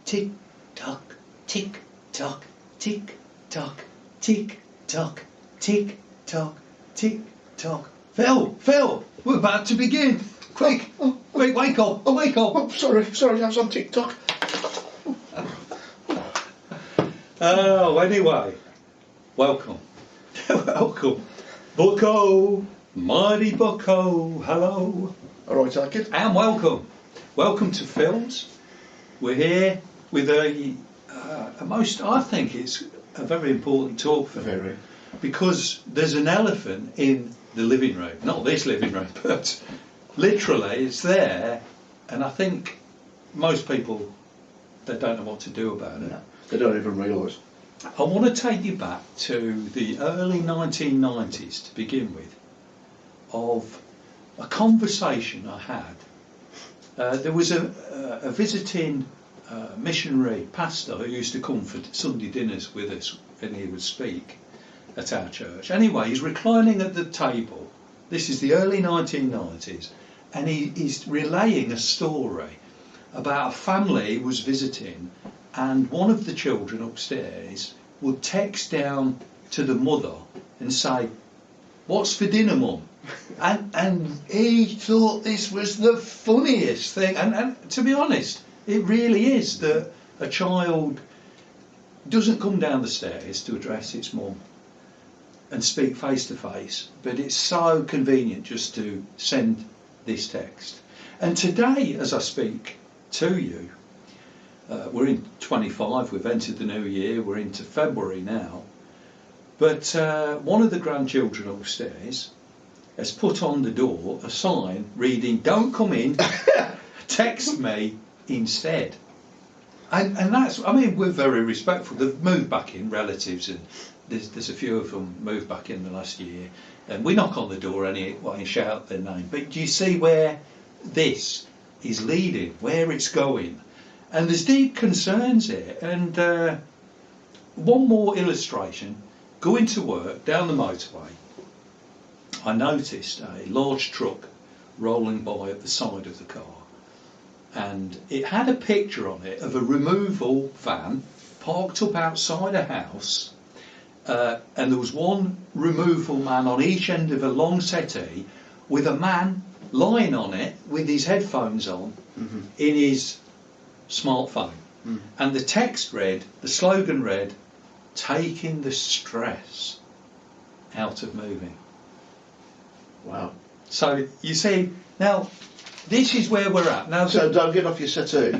tick tock, tick tock, tick tock, tick tock, tick tock, tick tock. Phil, we're about to begin. Quick, quick, wake up, wake up. Oh, sorry, I was on TikTok. Oh, anyway, welcome. Welcome. Bucko, mighty Bucko, hello. All right, I kid. And welcome. Welcome to Films. We're here with a most, I think it's a very important talk for Very. because there's an elephant in the living room. Not this living room, but literally it's there, and I think most people, they don't know what to do about it. No, they don't even realise. I want to take you back to the early 1990s to begin with, of a conversation I had. There was a visiting missionary pastor who used to come for Sunday dinners with us when he would speak at our church. Anyway, he's reclining at the table. This is the early 1990s, and he's relaying a story about a family he was visiting, and one of the children upstairs would text down to the mother and say, "What's for dinner, Mum?" And he thought this was the funniest thing. And to be honest, it really is that a child doesn't come down the stairs to address its mum and speak face to face, but it's so convenient just to send this text. And today, as I speak to you, we're in 25, we've entered the new year, we're into February now, but one of the grandchildren upstairs has put on the door a sign reading, "Don't come in, text me instead." And that's, I mean, we're very respectful. They've moved back in, relatives, and there's a few of them moved back in the last year, and we knock on the door anyway and shout their name. But do you see where this is leading, where it's going? And there's deep concerns here. And one more illustration. Going to work down the motorway, I noticed a large truck rolling by at the side of the car, and it had a picture on it of a removal van parked up outside a house, and there was one removal man on each end of a long settee with a man lying on it with his headphones on in his smartphone. And the text read, the slogan read, "Taking the stress out of moving." Wow. So you see, now this is where we're at now. So don't get off your settee.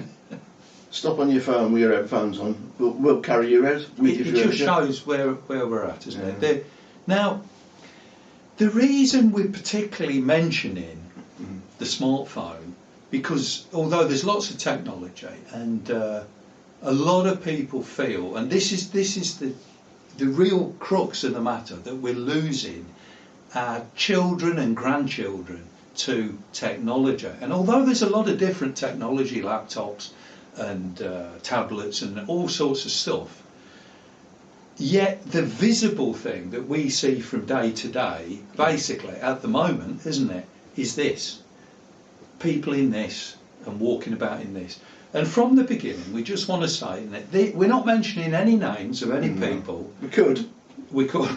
Stop on your phone with your headphones on. We'll carry you out with it your just furniture. shows where we're at, isn't it? Now, the reason we're particularly mentioning the smartphone, because although there's lots of technology, and a lot of people feel, and this is the real crux of the matter, that we're losing our children and grandchildren to technology. And although there's a lot of different technology, laptops and tablets and all sorts of stuff, yet the visible thing that we see from day to day, basically at the moment, isn't it, is this: people in this and walking about in this. And from the beginning, we just want to say that we're not mentioning any names of any people. We could,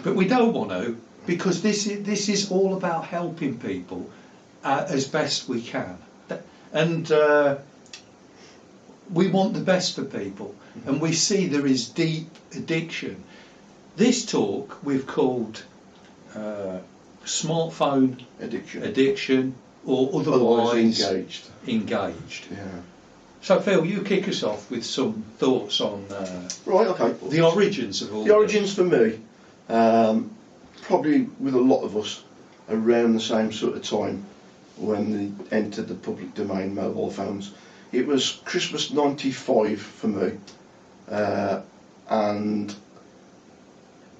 but we don't want to, because this is all about helping people as best we can, and we want the best for people. And we see there is deep addiction. This talk we've called smartphone addiction, or otherwise engaged. Yeah. So Phil, you kick us off with some thoughts on Right. Okay. the origins of all The origins for me, probably with a lot of us, around the same sort of time when they entered the public domain, mobile phones. It was Christmas '95 for me, and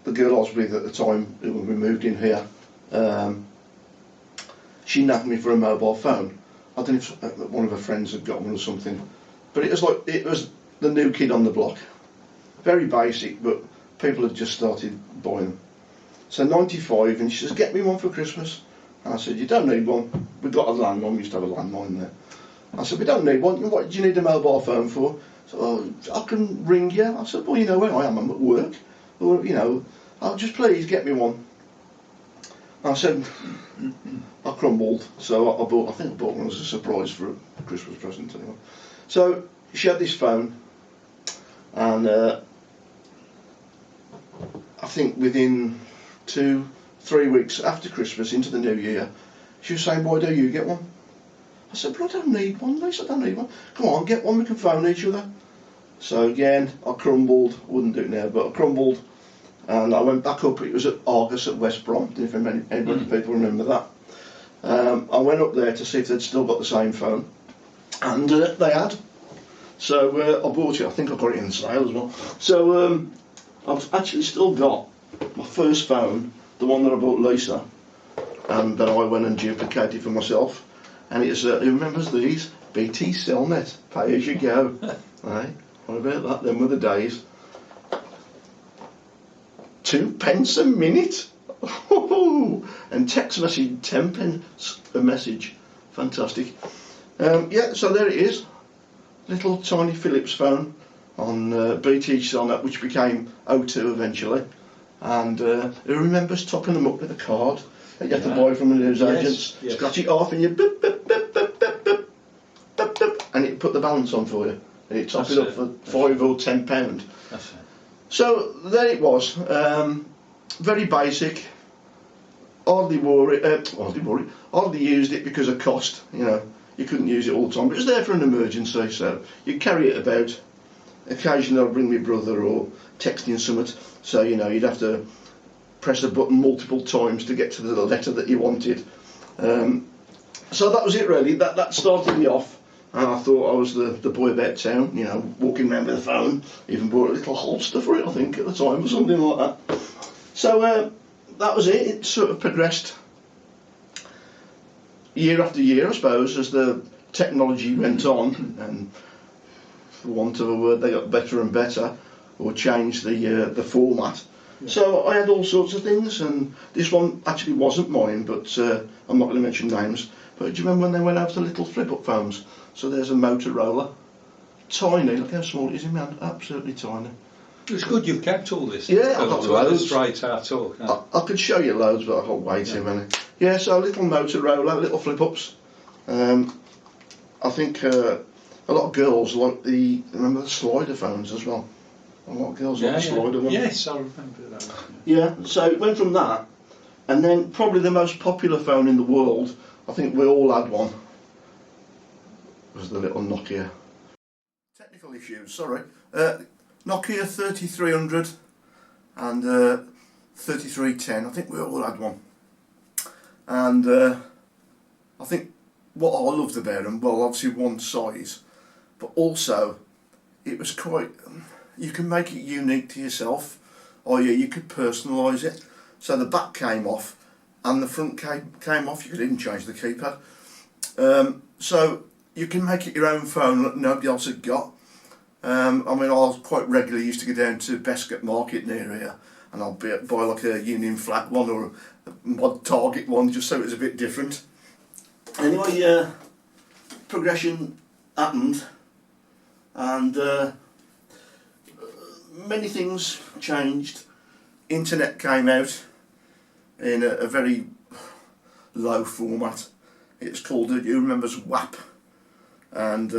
the girl I was with at the time, when we moved in here, she nabbed me for a mobile phone. I don't know if one of her friends had got one or something, but it was the new kid on the block. Very basic, but people had just started buying them. So '95, and she says, "Get me one for Christmas." And I said, "You don't need one. We've got a landline." We used to have a landline there. I said, "We don't need one. What do you need a mobile phone for?" So, I can ring you. I said, well, you know where I am, I'm at work. Or, you know, I'll just please get me one. I said, I crumbled, so I think I bought one as a surprise for a Christmas present anyway. So she had this phone, and I think within 2-3 weeks after Christmas into the new year, she was saying, why don't you get one? I said, but I don't need one, Lisa, I don't need one. Come on, get one, we can phone each other. So again, I crumbled, wouldn't do it now, but I crumbled, and I went back up. It was at Argus at West Brom, if any people remember that. I went up there to see if they'd still got the same phone, and they had. So I bought it. I think I got it in sale as well. So I've actually still got my first phone, the one that I bought Lisa, and that I went and duplicated for myself. And it's, who remembers these? BT Cellnet, pay as you go. Right? What about that? Them were the days. 2 pence a minute. And text message 10 pence a message. Fantastic. Yeah, so there it is. Little tiny Philips phone on BT Cellnet, which became O2 eventually. And who remembers topping them up with a card that you have to buy from the newsagents? Yes. Scratch it off and you boop, boop, boop, boop, boop, boop, boop, boop, and it put the balance on for you. And it topped it up for £5 or £10. That's it. So there it was. Very basic. Hardly used it because of cost. You know, you couldn't use it all the time. But it was there for an emergency, so you carry it about. Occasionally I'd ring my brother or texting something. So you know, you'd have to press a button multiple times to get to the letter that you wanted. So that was it really. That started me off. And I thought I was the boy about town, you know, walking around with a phone. Even bought a little holster for it, I think, at the time, or something like that. So that was it. It sort of progressed year after year, I suppose, as the technology went on, and for want of a word, they got better and better, or changed the format. Yeah. So I had all sorts of things, and this one actually wasn't mine, but I'm not going to mention names. But do you remember when they went over to little flip-up phones? So there's a Motorola, tiny, look how small it is in my hand, absolutely tiny. It's good you've kept all this. Yeah, I've got to loads. illustrate our talk. No? I could show you loads, but I've got way too many. Yeah, so little Motorola, little flip-ups. I think a lot of girls like remember the slider phones as well? A lot of girls like the slider ones. Yes, I remember that. Yeah, so it went from that, and then probably the most popular phone in the world, I think we all had one, was the little Nokia. Technical issues, sorry. Nokia 3300 and 3310, I think we all had one. And I think what I loved about them, well, obviously one size, but also it was quite, you can make it unique to yourself, or you could personalise it. So the back came off and the front came off, you could even change the keypad. So you can make it your own phone that nobody else had got. I mean, I quite regularly used to go down to Bescot Market near here, and I'll buy like a Union Flag one or a Mod Target one, just so it was a bit different. Anyway, progression happened, and many things changed. Internet came out in a very low format. It's called, who remembers WAP? And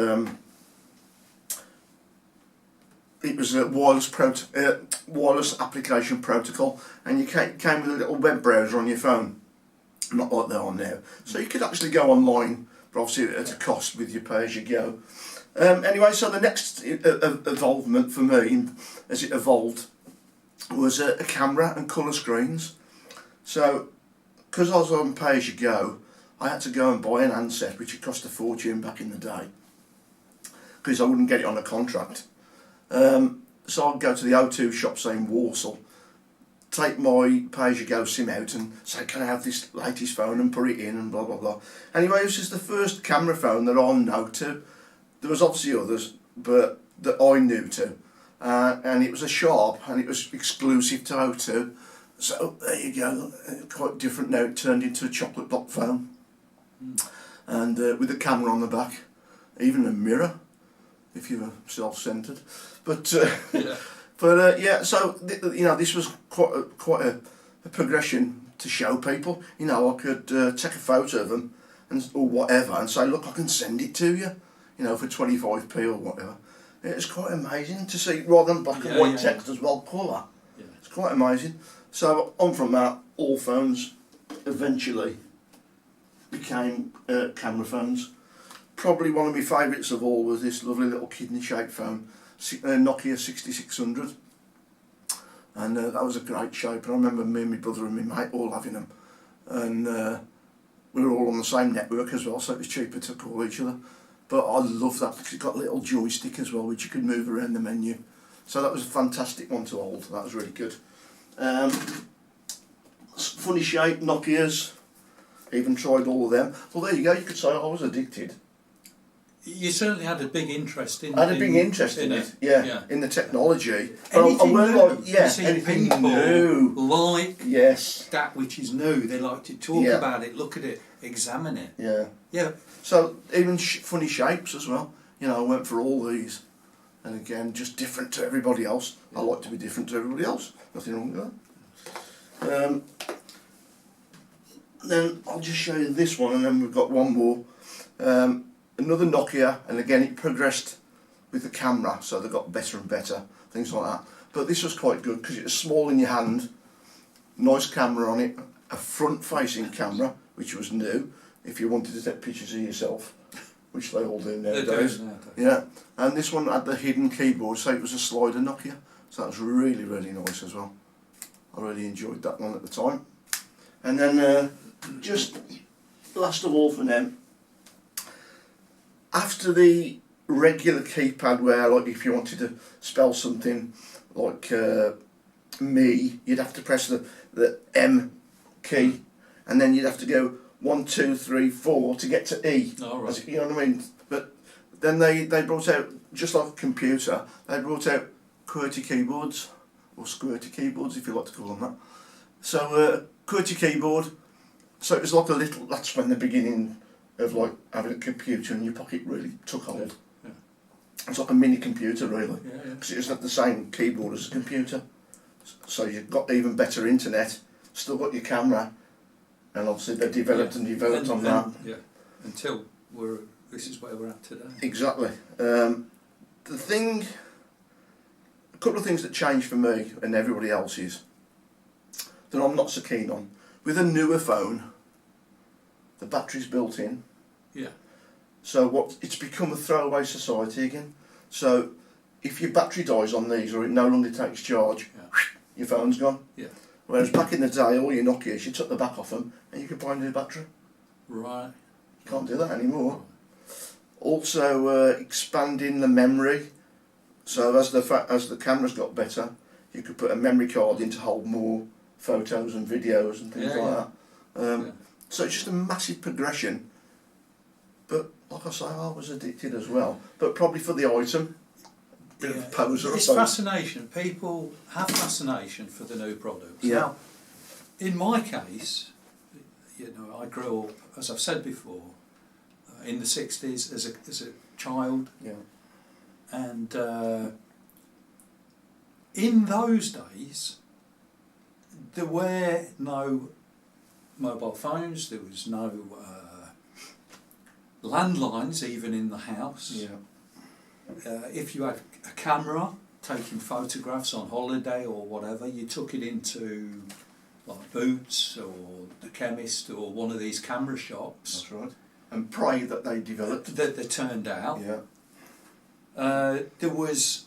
it was a wireless application protocol, and you came with a little web browser on your phone, not like they are now. So you could actually go online, but obviously at a cost with your pay-as-you-go. Anyway, so the next evolvement for me, as it evolved, was a camera and colour screens. So, because I was on pay-as-you-go, I had to go and buy an handset, which had cost a fortune back in the day, because I wouldn't get it on a contract. So I'd go to the O2 shop, say in Walsall, take my pay-as-you-go SIM out and say, can I have this latest phone, and put it in and blah blah blah. Anyway, it was just the first camera phone that I know to. There was obviously others, but that I knew to. And it was a Sharp, and it was exclusive to O2. So there you go, quite different now. It turned into a chocolate block phone. And with a camera on the back, even a mirror. if you were self-centred. But Yeah. yeah, so you know, this was quite a progression to show people. You know, I could take a photo of them or whatever and say, look, I can send it to you. You know, for 25p or whatever. It's quite amazing to see, rather than black and white text as well, colour. Yeah. It's quite amazing. So on from that, all phones eventually became camera phones. Probably one of my favourites of all was this lovely little kidney-shaped phone, Nokia 6600. And that was a great shape. And I remember me and my brother and my mate all having them. And we were all on the same network as well, so it was cheaper to call each other. But I love that because it got a little joystick as well, which you could move around the menu. So that was a fantastic one to hold. That was really good. Funny shape, Nokias. Even tried all of them. Well, there you go. You could say I was addicted. You certainly had a big interest in. I had a big interest in it. Yeah, in the technology. Anything I new. like, yeah, You see anything people new. like Yes. that which is new. They like to talk Yeah. about it, look at it, examine it. Yeah. Yeah. So even funny shapes as well. You know, I went for all these, and again, just different to everybody else. I like to be different to everybody else. Nothing wrong with that. Then I'll just show you this one, and then we've got one more. Another Nokia, and again it progressed with the camera, so they got better and better, things like that. But this was quite good because it was small in your hand, nice camera on it, a front-facing camera, which was new, if you wanted to take pictures of yourself, which they all do nowadays. Yeah, and this one had the hidden keyboard, so it was a slider Nokia, so that was really, really nice as well. I really enjoyed that one at the time. And then just last of all for them, after the regular keypad where, like, if you wanted to spell something like me, you'd have to press the M key, and then you'd have to go 1, 2, 3, 4 to get to E. Oh, right. You know what I mean? But then they brought out, just like a computer, they brought out QWERTY keyboards, or squirty keyboards if you like to call them that. So QWERTY keyboard, so it was like a little, that's when the beginning of like having a computer in your pocket really took hold. Yeah. It's like a mini computer really, Yeah, yeah. because it was the same keyboard as a computer. So you've got even better internet, still got your camera, and obviously they developed and developed on that. Yeah, until this is where we're at today. Exactly. A couple of things that changed for me and everybody else is that I'm not so keen on. With a newer phone, the battery's built in. Yeah. So it's become a throwaway society again. So if your battery dies on these or it no longer takes charge, your phone's gone. Yeah. Whereas back in the day, all your Nokias, you took the back off them and you could buy a new battery. Right. You can't do that anymore. Also, expanding the memory. So as the cameras got better, you could put a memory card in to hold more photos and videos and things like that. So it's just a massive progression. But like I say, I was addicted as well. But probably for the item. Bit of a poser. It's fascination. People have fascination for the new products. Yeah. Now, in my case, I grew up, as I've said before, in the 60s as a child. Yeah. And in those days, there were no mobile phones, there was no landlines even in the house. Yeah. If you had a camera taking photographs on holiday or whatever, you took it into like Boots or the chemist or one of these camera shops. That's right. And pray that they developed. That they turned out. Yeah. There was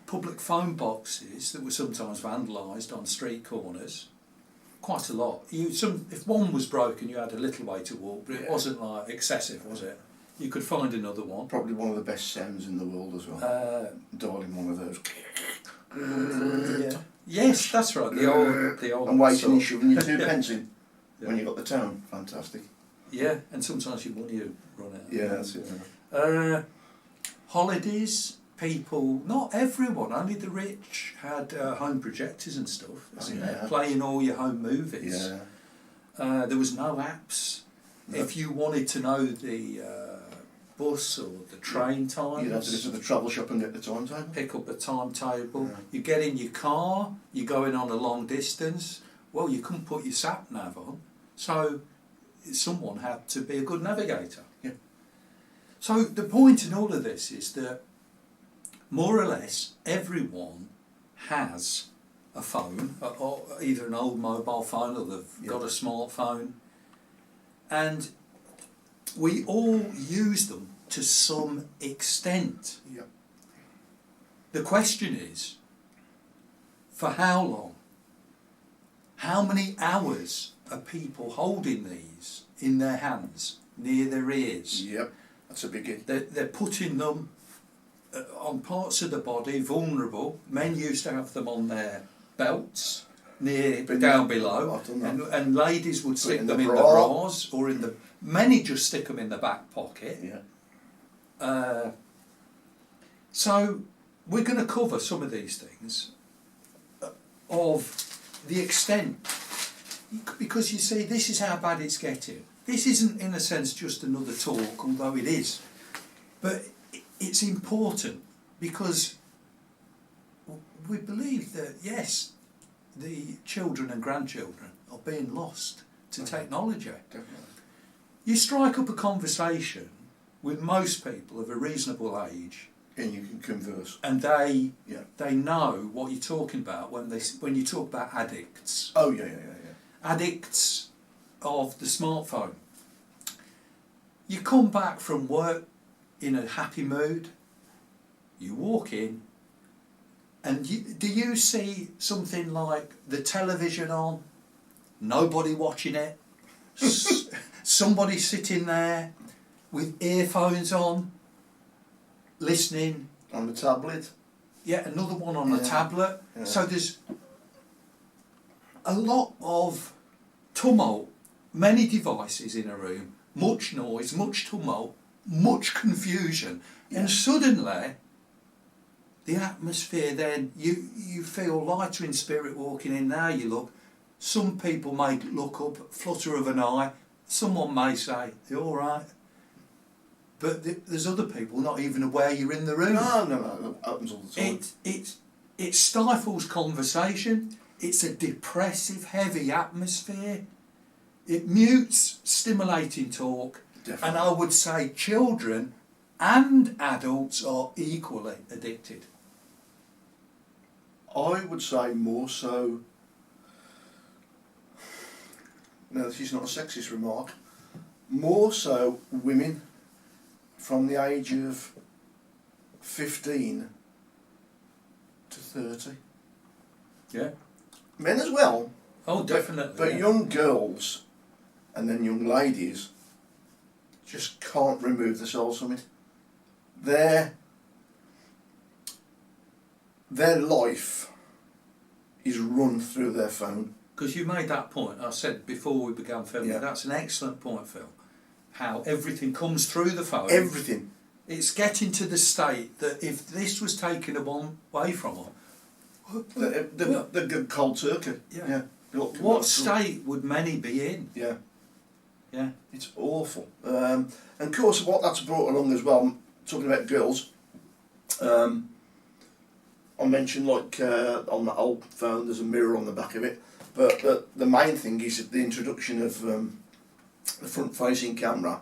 public phone boxes that were sometimes vandalised on street corners. Quite a lot. If one was broken, you had a little way to walk, but it wasn't like excessive, was it? You could find another one. Probably one of the best sounds in the world as well. Dialing one of those. Yeah. Yes, that's right. The old. And waiting sort. and shoving your 2 pence in when you got the tone. Fantastic. Yeah, and sometimes your money would run out. Yeah, that's it. Holidays, people, not everyone, only the rich had home projectors and stuff. Playing all your home movies. Yeah. There was no apps. No. If you wanted to know the bus or the train times. You'd have to go to the travel shop and get the timetable. Pick up the timetable. Yeah. You get in your car, you're going on a long distance. Well, you couldn't put your sat nav on, so someone had to be a good navigator. Yeah. So the point in all of this is that more or less everyone has a phone, or either an old mobile phone or they've got a smartphone, and we all use them to some extent. Yeah. The question is, for how long? How many hours are people holding these in their hands, near their ears? Yep, that's a biggie. They're putting them on parts of the body, vulnerable. Men used to have them on their belts, down below, I've done that. and ladies would stick in them the in the bra. bras, or in the... Many just stick them in the back pocket. Yeah. So we're going to cover some of these things of the extent, because you see, this is how bad it's getting. This isn't in a sense just another talk, although it is, but it's important because we believe that yes, the children and grandchildren are being lost to technology. Definitely. You strike up a conversation with most people of a reasonable age, And you can converse. and they Yeah. know what you're talking about when you talk about addicts. Oh, yeah. Addicts of the smartphone. You come back from work in a happy mood, you walk in, and do you see something like the television on, nobody watching it, somebody sitting there with earphones on, listening, On the tablet. yet another one on a Yeah. tablet. Yeah. So there's a lot of tumult, many devices in a room, much noise, much tumult, much confusion, and suddenly the atmosphere, then you feel lighter in spirit walking in. Now you look, some people may look up, flutter of an eye, someone may say, "You all right?" But there's other people not even aware you're in the room. No, that happens all the time. It stifles conversation. It's a depressive, heavy atmosphere. It mutes stimulating talk. Definitely. And I would say children and adults are equally addicted. I would say more so. No, this is not a sexist remark. More so women from the age of 15 to 30. Yeah. Men as well, Oh, definitely. but yeah. young girls and then young ladies just can't remove themselves from it. Their life is run through their phone. Because you made that point, I said before we began filming, Yeah. that's an excellent point, Phil. How everything comes through the phone. Everything. It's getting to the state that if this was taken away from them, The cold turkey. Yeah. What what state would many be in? Yeah. Yeah. It's awful. And of course, what that's brought along as well, talking about girls, I mentioned like on that old phone, there's a mirror on the back of it. But the main thing is the introduction of the front-facing camera.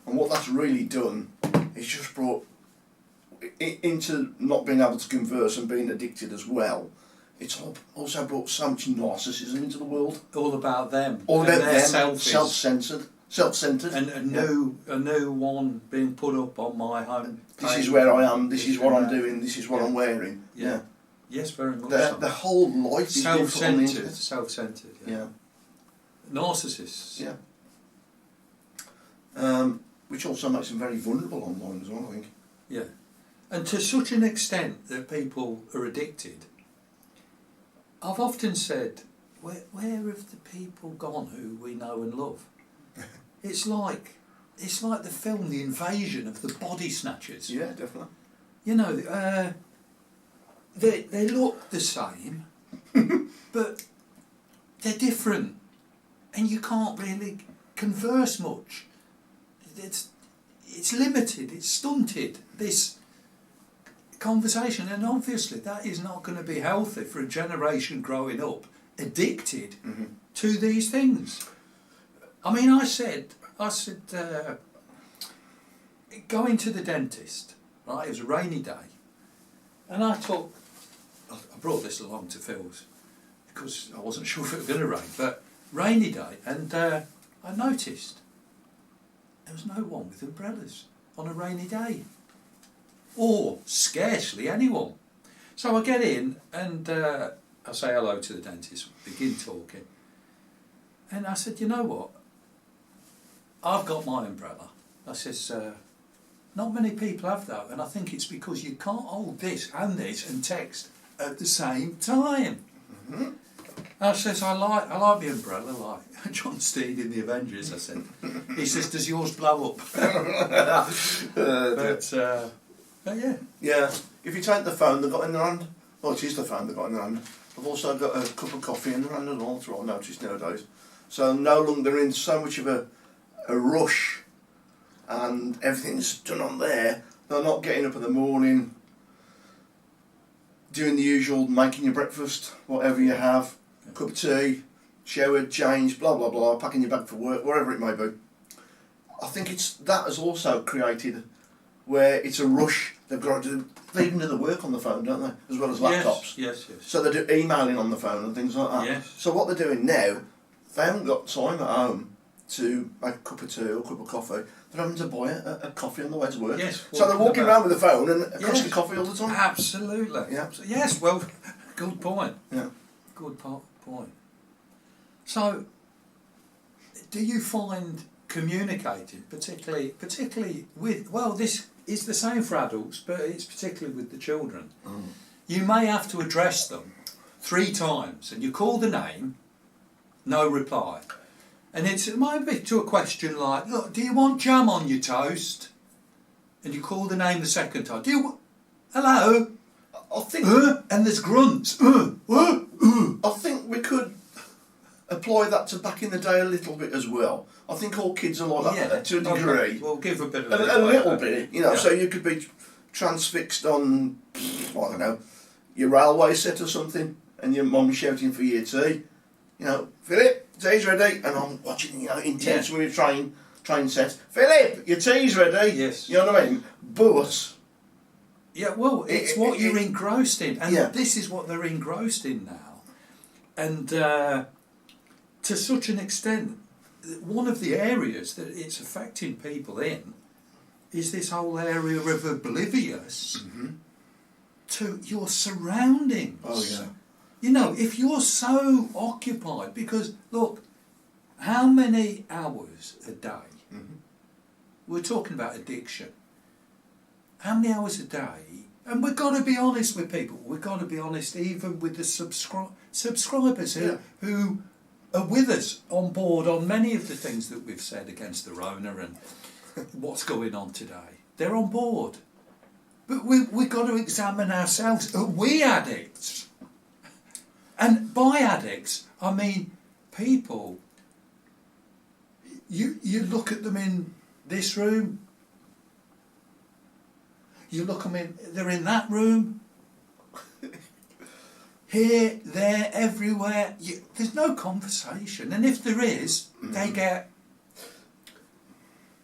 And what that's really done is just brought into not being able to converse and being addicted as well. It's also brought so much narcissism into the world. All about them. All and about their them, selfies. self-centered. And a new one being put up on my home. This page. is where I am, this is what I'm doing, this is what I'm wearing. Yeah. Yes, very much The so. whole life is being put on the Self-centred. internet. Self-centred. Yeah. Yeah. Narcissists. Yeah. Which also makes them very vulnerable online as well, I think. Yeah. And to such an extent that people are addicted, I've often said, where have the people gone who we know and love? It's like the film The Invasion of the Body Snatchers. Yeah, definitely. You know, they look the same, but they're different, and you can't really converse much. it's limited, it's stunted, this conversation, and obviously that is not going to be healthy for a generation growing up addicted to these things. I mean, I said, going to the dentist, right, it was a rainy day, and I brought this along to Phil's, because I wasn't sure if it was going to rain, but rainy day, and I noticed there was no one with umbrellas on a rainy day, or scarcely anyone. So I get in and I say hello to the dentist, begin talking, and I said, you know what, I've got my umbrella. I says, not many people have that, and I think it's because you can't hold this and text at the same time. I says, I like my umbrella, like John Steed in the Avengers, I said. He says, does yours blow up? But yeah. Yeah, if you take the phone they've got in their hand, well, it is the phone they've got in their hand. I've also got a cup of coffee in their hand as well, that's what I've noticed nowadays. So no longer in so much of a rush, and everything's done on there. They're not getting up in the morning, doing the usual, making your breakfast, whatever you have, cup of tea, showered, changed, blah blah blah, packing your bag for work, wherever it may be. I think that has also created where it's a rush. They've got to do, they even do the work on the phone, don't they? As well as laptops. Yes. So they do emailing on the phone and things like that. Yes. So what they're doing now, they haven't got time at home to make a cup of tea or a cup of coffee. They're having to buy a coffee on the way to work. Yes. So they're walking around with the phone and a cup of coffee all the time. Absolutely. Yeah. Yes, well, good point. Yeah. Good point. So, do you find communicating, particularly with, well, this is the same for adults, but it's particularly with the children. You may have to address them 3 times, and you call the name, no reply. And it might be to a question like, look, do you want jam on your toast? And you call the name the second time. Hello? I think... and there's grunts. I think we could apply that to back in the day a little bit as well. I think all kids are like that to a degree. Okay. We'll give a bit of a little bit, you know, so you could be transfixed on, I don't know, your railway set or something, and your mum shouting for your tea. You know, Philip, tea's ready, and I'm watching, you know, intense with your train set. Philip, your tea's ready. Yes. You know what I mean? But yeah, well, it's what you're engrossed in, and this is what they're engrossed in now, and to such an extent, one of the areas that it's affecting people in is this whole area of oblivious to your surroundings. Oh yeah. You know, if you're so occupied, because look, how many hours a day? We're talking about addiction. How many hours a day? And we've got to be honest with people. We've got to be honest even with the subscribers who are with us on board on many of the things that we've said against the Rona and what's going on today. They're on board. But we've got to examine ourselves. Are we addicts? And by addicts, I mean people. You look at them in this room. You look at them they're in that room. Here, there, everywhere. There's no conversation. And if there is, they get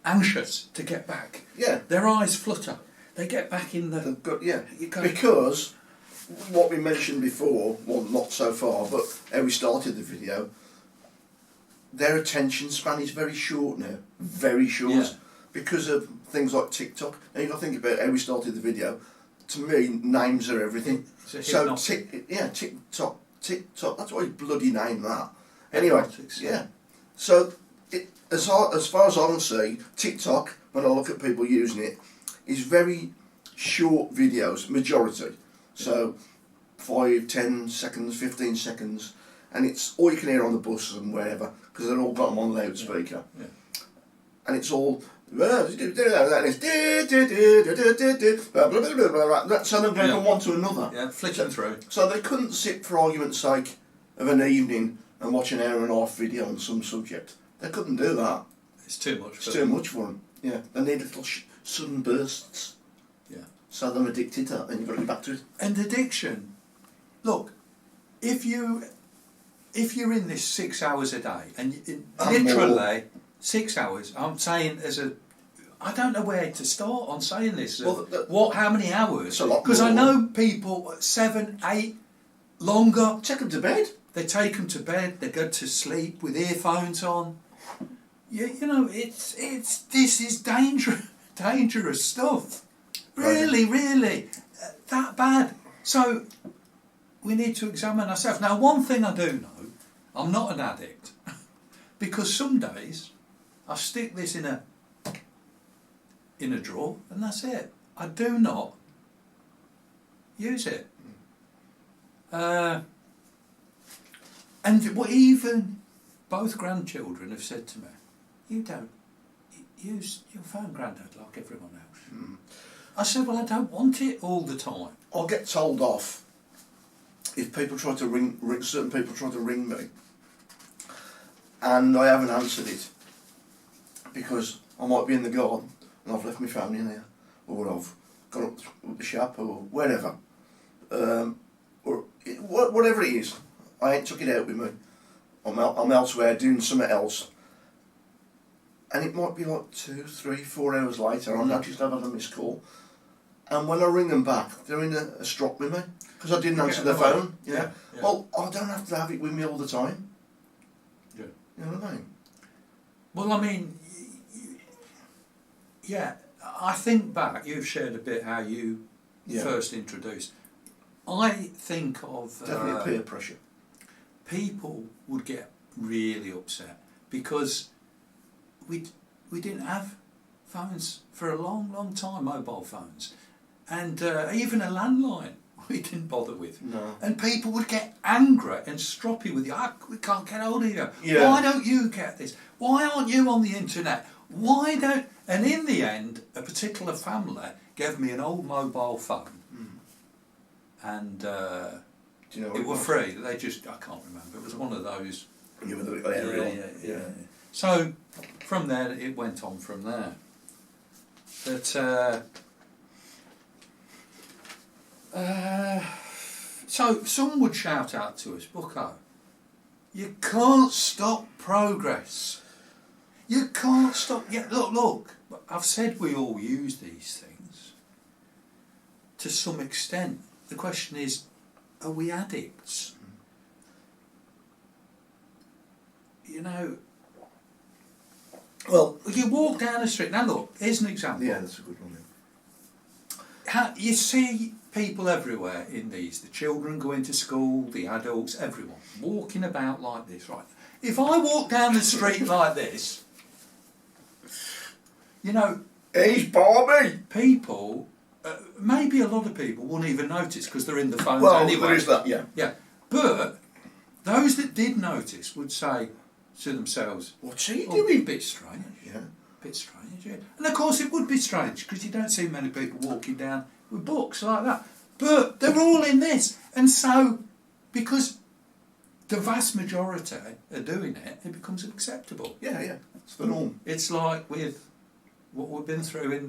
anxious to get back. Yeah. Their eyes flutter. They get back in the... Because what we mentioned before, well, not so far, but how we started the video, their attention span is very short now. Very short. Yeah. Because of things like TikTok. And you've got to think about how we started the video. To me, names are everything. So TikTok, that's why he's bloody named that. Anyway, yeah. So as far as I can see, TikTok, when I look at people using it, is very short videos, majority. So 5, 10 seconds, 15 seconds, and it's all you can hear on the bus and wherever, because they've all got them on loudspeaker. Yeah. And it's all... So they're going from one to another. Yeah, flicking through. So they couldn't sit, for argument's sake, of an evening and watch an hour and a half video on some subject. They couldn't do that. It's too much for them. It's too much for them. Yeah, they need little sudden bursts. Yeah. So they're addicted to that, and you've got to get back to it. And addiction, look, if you're in this 6 hours a day, and literally 6 hours, I'm saying I don't know where to start on saying this. Well, how many hours? It's a lot because I more. know people 7, 8, longer. Take them to bed. They take them to bed. They go to sleep with earphones on. You know, this is dangerous stuff. Really, that bad. So we need to examine ourselves. Now, one thing I do know, I'm not an addict, because some days I stick this in a drawer and that's it. I do not use it. And even both grandchildren have said to me, "You don't use your phone, Grandad, like everyone else." I said, "Well, I don't want it all the time." I'll get told off if people try to ring certain people try to ring me, and I haven't answered it because I might be in the garden and I've left my phone in there, or I've gone up the shop or wherever, or whatever it is. I ain't took it out with me. I'm elsewhere doing something else, and it might be like 2, 3, 4 hours later. I noticed I've had a missed call, and when I ring them back, they're in a strop with me because I didn't answer their phone. Yeah. Well, I don't have to have it with me all the time. Yeah. You know what I mean? Well, I mean, yeah. I think back. You've shared a bit how you first introduced. I think of Definitely peer pressure. People would get really upset because we didn't have phones for a long time, mobile phones, and even a landline we didn't bother with. No. And people would get angry and stroppy with you. We can't get hold of you. Yeah. Why don't you get this? Why aren't you on the internet? Why don't? And in the end, a particular family gave me an old mobile phone, and. Do you know It was free. They just, I can't remember. It was one of those. You were the little aerial. Yeah. So from there, it went on from there. But so some would shout out to us, Bucko, you can't stop progress. You can't stop. Yeah, look. I've said we all use these things to some extent. The question is, are we addicts? You know, well, you walk down the street. Now look, here's an example. Yeah, that's a good one. You see people everywhere in these, the children going to school, the adults, everyone, walking about like this, right? If I walk down the street like this, you know... He's Barbie! People... maybe a lot of people won't even notice because they're in the phones anyway. There is that, yeah. Yeah, but those that did notice would say to themselves, "What's he oh, doing?" A bit strange. Yeah. A bit strange, yeah. And of course it would be strange because you don't see many people walking down with books like that. But they're all in this. And so, because the vast majority are doing it, it becomes acceptable. Yeah. It's the norm. It's like with what we've been through in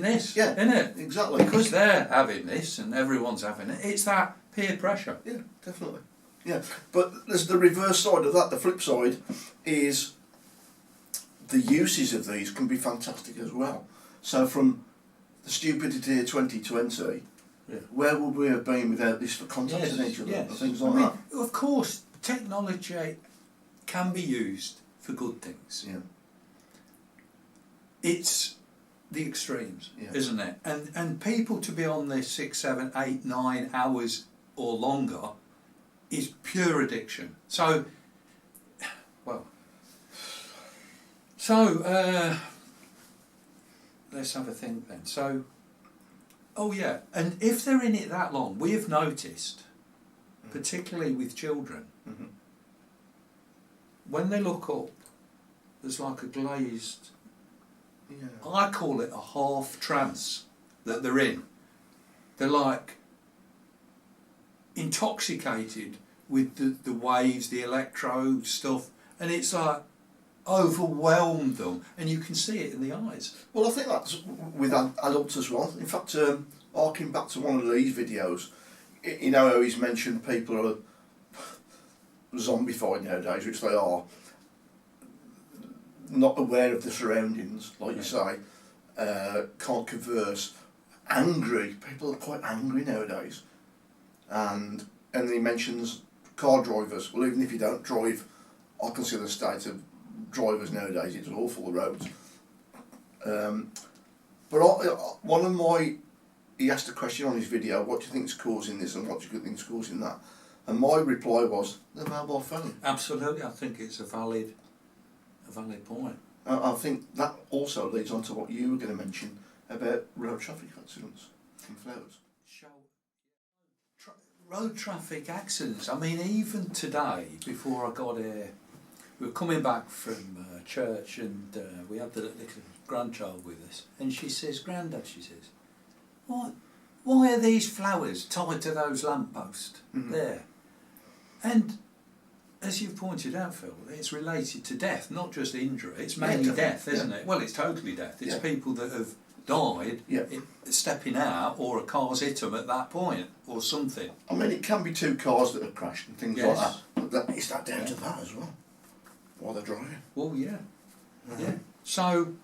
this, yeah, isn't it? Exactly. Because they're having this and everyone's having it. It's that peer pressure. Yeah, definitely. Yeah, but there's the reverse side of that. The flip side is the uses of these can be fantastic as well. So from the stupidity of 2020, where would we have been without this for contacting each other and things like that? Of course, technology can be used for good things. Yeah. It's the extremes, isn't it? And people to be on this 6, 7, 8, 9 hours or longer is pure addiction. So, let's have a think then. So, and if they're in it that long, we have noticed, particularly with children, when they look up, there's like a glazed... Yeah. I call it a half trance that they're in. They're like intoxicated with the waves, the electro stuff, and it's like overwhelmed them, and you can see it in the eyes. Well, I think that's with adults as well. In fact, harking back to one of these videos, you know how he's mentioned people are zombified nowadays, which they are, not aware of the surroundings, like you say, can't converse, angry. People are quite angry nowadays, and then he mentions car drivers. Well, even if you don't drive, I can see the state of drivers nowadays. It's awful, the roads. He asked a question on his video, what do you think is causing this and what do you think is causing that? And my reply was, the mobile phone. Absolutely, I think it's a valid point. I think that also leads on to what you were going to mention about road traffic accidents and flowers. Road traffic accidents, I mean, even today, before I got here, we were coming back from church, and we had the little grandchild with us, and she says, Grandad, she says, why are these flowers tied to those lampposts there? And as you've pointed out, Phil, it's related to death, not just injury. It's mainly death, isn't it? Well, it's totally death. It's people that have died stepping out, or a car's hit them at that point, or something. I mean, it can be two cars that have crashed and things like that. But is that down to that as well? While they're driving? Well, yeah. Yeah. So...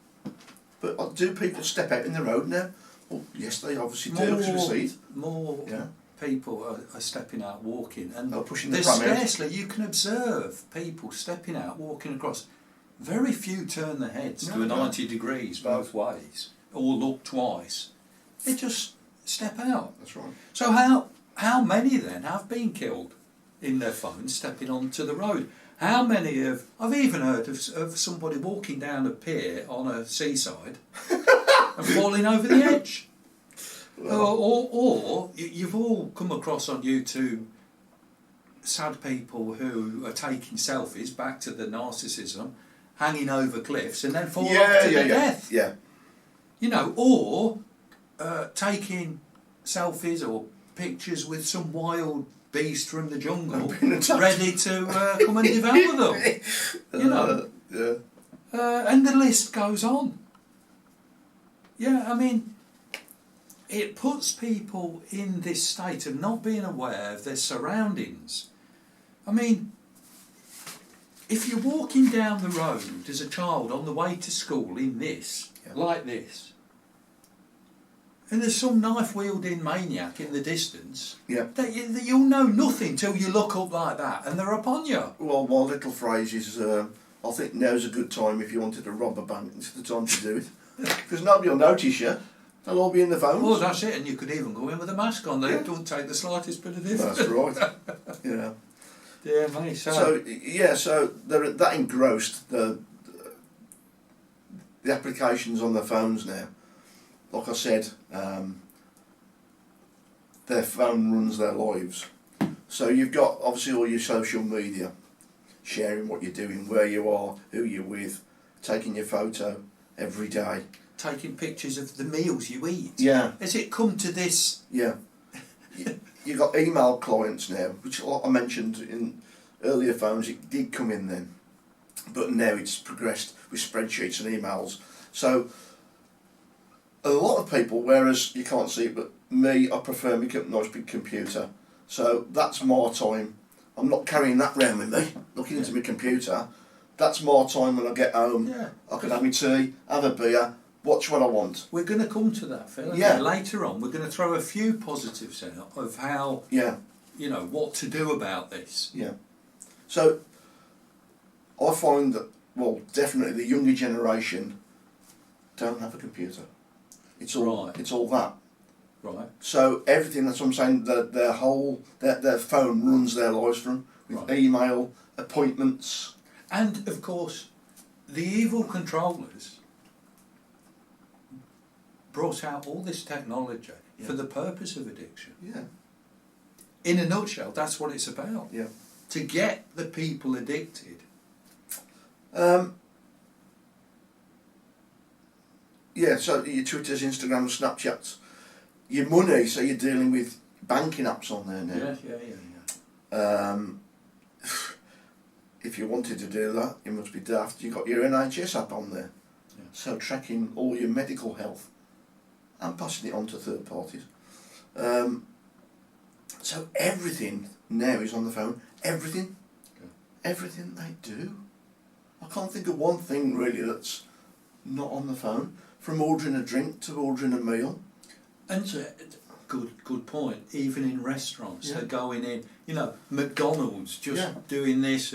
But do people step out in the road now? Well, yes, they obviously do, because we see it. More people are stepping out walking, and pushing the there's pram out. scarcely, you can observe people stepping out walking across. Very few turn their heads to a 90 degrees both ways, or look twice. They just step out. That's right. So how many then have been killed in their phones stepping onto the road? How many I've even heard of somebody walking down a pier on a seaside and falling over the edge. Or you've all come across on YouTube sad people who are taking selfies, back to the narcissism, hanging over cliffs and then fall off to their death. Yeah. You know, or taking selfies or pictures with some wild beast from the jungle ready to come and devour them. You know. And the list goes on. Yeah, I mean, it puts people in this state of not being aware of their surroundings. I mean, if you're walking down the road as a child on the way to school in this, like this, and there's some knife-wielding maniac in the distance, that you'll know nothing till you look up like that and they're upon you. Well, my little phrase is, I think now's a good time if you wanted to rob a bank. It's the time to do it. Because nobody will notice you. They'll all be in the phones. Oh, that's it, and you could even go in with a mask on. They don't take the slightest bit of difference. That's right. Yeah. Yeah, mate. So that engrossed the applications on their phones now. Like I said, their phone runs their lives. So you've got obviously all your social media, sharing what you're doing, where you are, who you're with, taking your photo every day. Taking pictures of the meals you eat. Yeah. Has it come to this? Yeah. You've got email clients now, which like I mentioned in earlier phones, it did come in then. But now it's progressed with spreadsheets and emails. So a lot of people, whereas you can't see it, but me, I prefer my nice big computer. So that's more time. I'm not carrying that round with me, looking into my computer. That's more time when I get home. Yeah. I can have my tea, have a beer, watch what I want. We're going to come to that, Phil. Yeah. Later on, we're going to throw a few positives out of how, you know, what to do about this. Yeah. So I find that, well, definitely the younger generation don't have a computer. It's all It's all that. Right. So everything, that's what I'm saying, their phone runs their lives from, with email, appointments. And, of course, the evil controllers brought out all this technology for the purpose of addiction. Yeah. In a nutshell, that's what it's about. Yeah. To get the people addicted. Yeah, so your Twitters, Instagrams, Snapchats, your money, so you're dealing with banking apps on there now. Yeah. if you wanted to do that, you must be daft. You got your NHS app on there, Yeah. so tracking all your medical health and passing it on to third parties. So everything now is on the phone. Everything, everything they do. I can't think of one thing really that's not on the phone. From ordering a drink to ordering a meal. And good point. Even in restaurants, Yeah. they're going in. You know, McDonald's just Yeah. doing this,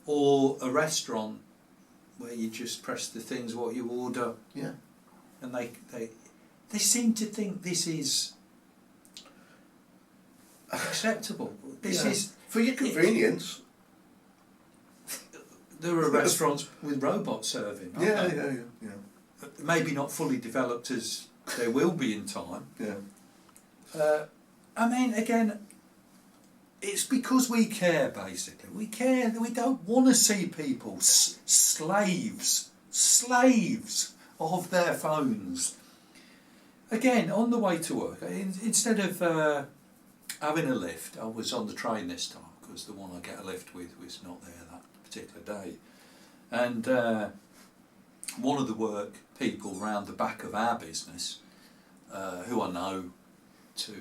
or a restaurant where you just press the things what you order, Yeah. and they seem to think this is acceptable. This Yeah. is For your convenience. There are restaurants with robot serving. Aren't Yeah, there? yeah. Maybe not fully developed as they will be in time. Yeah. I mean, again, it's because we care, basically. We care. We don't want to see people slaves of their phones. Again, on the way to work, instead of having a lift, I was on the train this time because the one I get a lift with was not there that particular day. And one of the work people round the back of our business, who I know to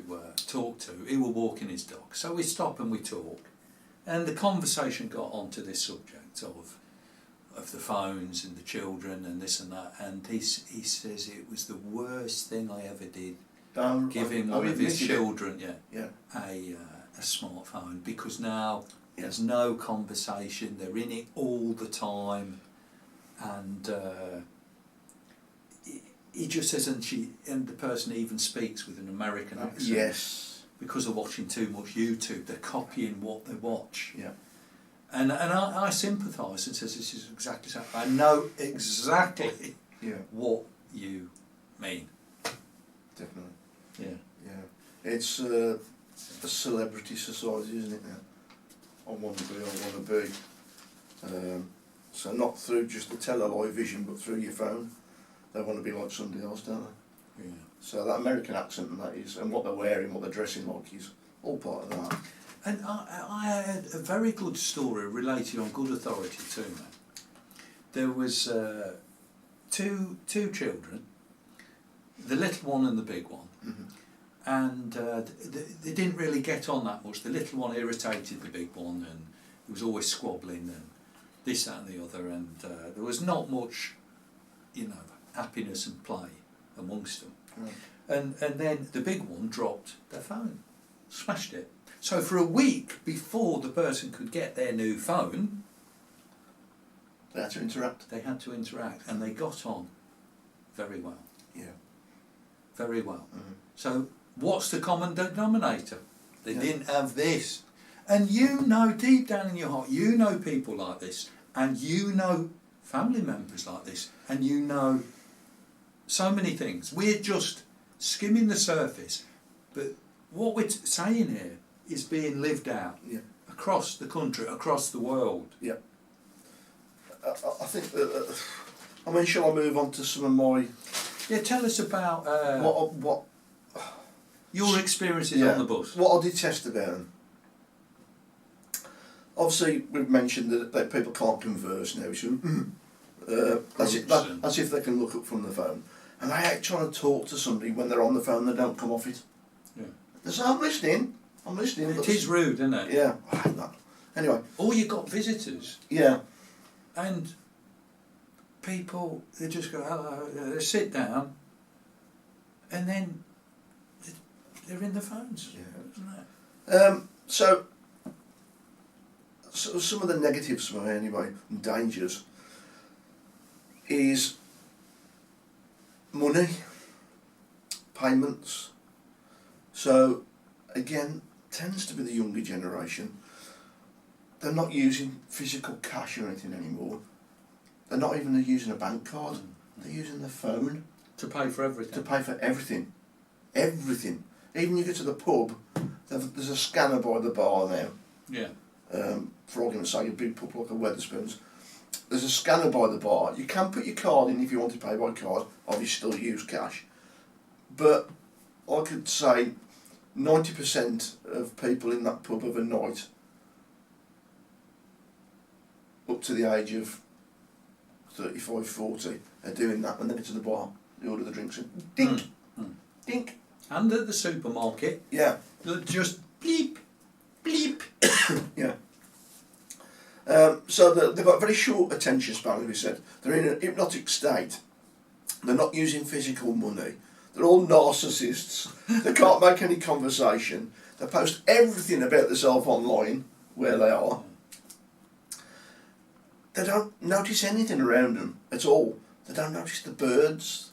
talk to, he was walking his dog. So we stop and we talk. And the conversation got onto this subject of the phones and the children and this and that. And he says it was the worst thing I ever did, giving one of his children a smartphone, because now there's no conversation, they're in it all the time, and he just says, and the person even speaks with an American accent. Yes. Because of watching too much YouTube, they're copying what they watch. Yeah. And I sympathise and says this is exactly so. I know exactly what you mean. Definitely. Yeah. Yeah. It's a celebrity society, isn't it now? I want to be. So not through just the telelive vision, but through your phone. They want to be like somebody else, don't they? Yeah. So that American accent and that is, and what they're wearing, what they're dressing like is all part of that. And I had a very good story related on good authority to me. There was two children, the little one and the big one, and they didn't really get on that much. The little one irritated the big one, and he was always squabbling and this, that, and the other, and there was not much, happiness and play amongst them. Right. And then the big one dropped their phone, smashed it. So for a week before the person could get their new phone, They had to interact. they had to interact, and they got on very well. Yeah. Very well. Mm. So what's the common denominator? They Yeah. didn't have this. And deep down in your heart, you know people like this, and you know family members like this, and you know so many things. We're just skimming the surface, but what we're saying here is being lived out across the country, across the world. Yeah. I think that, shall I move on to some of my... Yeah, tell us about what your experiences on the bus. What I detest about them. Obviously, we've mentioned that people can't converse now. As if they can look up from the phone. And I hate trying to talk to somebody when they're on the phone, they don't come off it. Yeah. They say, I'm listening. It is rude, isn't it? Yeah, I hate that. Anyway. Or you've got visitors. Yeah. And people, they just go, hello, they sit down, and then they're in the phones. Yeah. Isn't it? So some of the negatives for me anyway, and dangers, is money, payments. So again, tends to be the younger generation. They're not using physical cash or anything anymore. They're not even using a bank card. They're using their phone to pay for everything. To pay for everything. Everything. Even you go to the pub, there's a scanner by the bar now. Yeah. For argument's sake, a big pub like a Wetherspoons. There's a scanner by the bar. You can put your card in if you want to pay by card. Obviously, still use cash. But I could say 90% of people in that pub of a night up to the age of 35, 40 are doing that when they get to the bar. They order the drinks and dink, dink. And at the supermarket, Yeah, they'll just bleep, bleep. yeah. So they've got very short attention span, as we said. They're in an hypnotic state. They're not using physical money. They're all narcissists. They can't make any conversation. They post everything about themselves online, where they are. They don't notice anything around them at all. They don't notice the birds,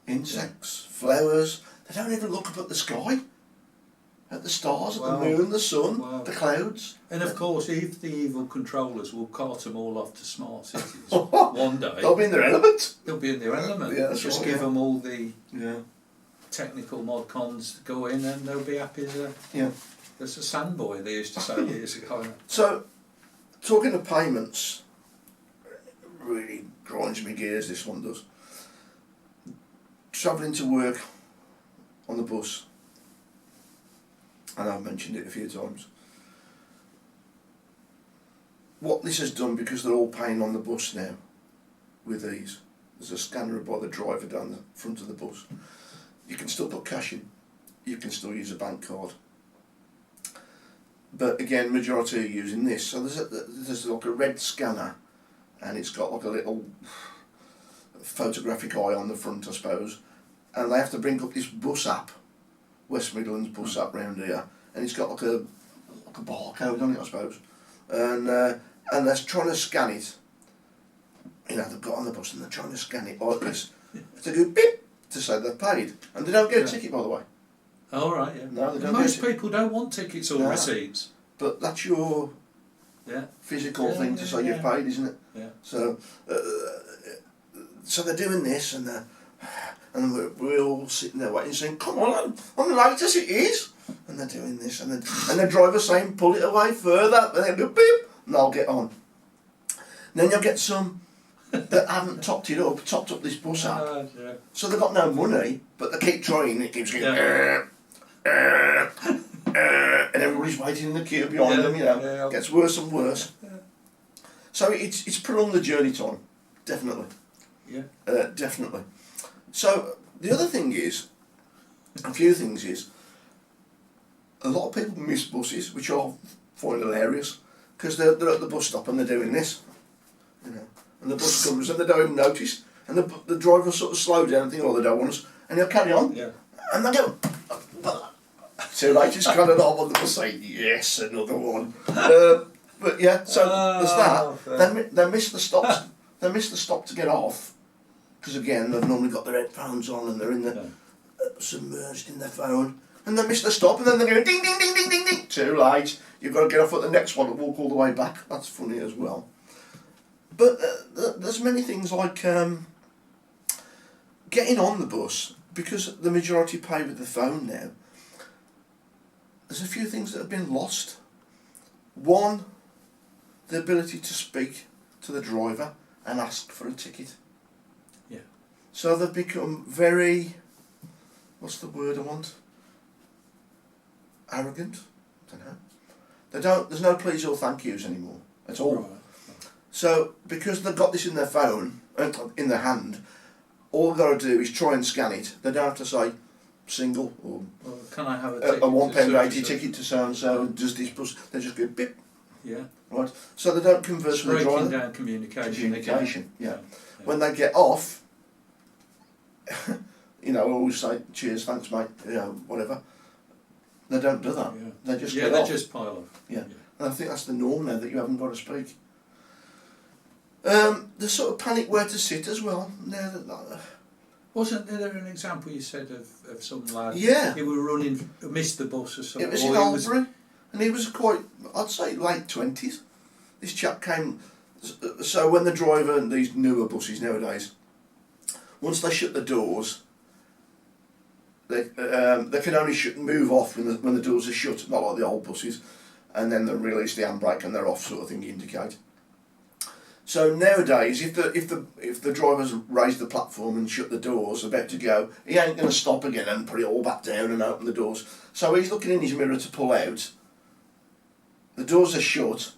insects, flowers. They don't even look up at the sky, at the stars, at the moon, the sun, the clouds. And of course, if the evil controllers will cart them all off to smart cities one day, They'll be in their element. they'll be in their element. Yeah, that's just right, give yeah. them all the Yeah. technical mod cons to go in, and they'll be happy as a sandboy, they used to say years ago. So, talking of payments, really grinds me gears, this one does. Travelling to work on the bus, and I've mentioned it a few times. What this has done, because they're all paying on the bus now with these, there's a scanner by the driver down the front of the bus. You can still put cash in, you can still use a bank card. But again, majority are using this. So there's like a red scanner, and it's got like a little photographic eye on the front, I suppose. And they have to bring up this bus app, West Midlands bus app round here, and it's got like a barcode on it, I suppose. And they're trying to scan it. You know, they've got on the bus and they're trying to scan it like this. To go beep to say they've paid, and they don't get a ticket, by the way. All right, yeah. No, they don't Most get it. people don't want tickets or receipts. But that's your physical thing to say you've paid, isn't it? Yeah. So, so they're doing this, and we're all sitting there waiting, saying, "Come on, I'm late as it is." And they're doing this, and the driver's saying, "Pull it away further," and they go beep, and they'll get on. And then you'll get some that haven't topped up this bus app. Yeah. So they've got no money, but they keep trying. It keeps going. And everybody's waiting in the queue behind them. You know, gets worse and worse. So it's prolonged the journey time, definitely. Yeah. Definitely. So the other thing is, a few things is, a lot of people miss buses, which I find hilarious, because they're at the bus stop and they're doing this, you know, and the bus comes and they don't even notice, and the driver will sort of slow down and think, "Oh, they don't want us," and he'll carry on, and they go, too late, it's kind of not on the bus saying, "Yes, another one." But yeah, so there's that. They miss the stops. They miss the stop to get off, because again they've normally got their headphones on and they're in the submerged in their phone, and they miss the stop, and then they go ding ding ding ding ding ding. Too late. You've got to get off at the next one and walk all the way back. That's funny as well. But there's many things like getting on the bus, because the majority pay with the phone now. There's a few things that have been lost. One, the ability to speak to the driver and ask for a ticket. Yeah. So they've become very, what's the word I want? Arrogant? I don't know. There's no please or thank yous anymore at all. Right. So because they've got this in their phone, in their hand, all they've got to do is try and scan it. They don't have to say single or can I have a ticket? A £1.80 ticket to so and so. Does this bus? They just go beep. Yeah. Right. So they don't converse with the driver. Breaking down communication. Yeah. When they get off, you know, always say cheers, thanks, mate. You know, whatever. They don't do that. Yeah. They just they just pile off. Yeah. And I think that's the norm now, that you haven't got to speak. The sort of panic where to sit as well. Now that wasn't there an example you said of some lad? Yeah. He was missed the bus or something. It was in Albury, and he was quite, I'd say, late 20s. This chap came. So when the driver and these newer buses nowadays, once they shut the doors, they can only move off when the doors are shut, not like the old buses, and then they release the handbrake and they're off, sort of thing, indicate. So nowadays, if the driver's raised the platform and shut the doors, about to go, he ain't going to stop again and put it all back down and open the doors. So he's looking in his mirror to pull out. The doors are shut.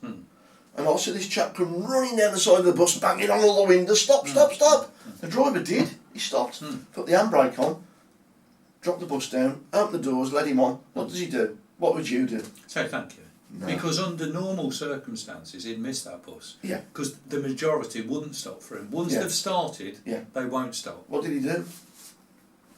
And I see this chap come running down the side of the bus, banging on all the windows. Stop, stop, stop. The driver did. He stopped, put the handbrake on, dropped the bus down, opened the doors, let him on. What does he do? What would you do? Say thank you. No. Because under normal circumstances, he'd miss that bus. Yeah. Because the majority wouldn't stop for him. Once they've started, they won't stop. What did he do?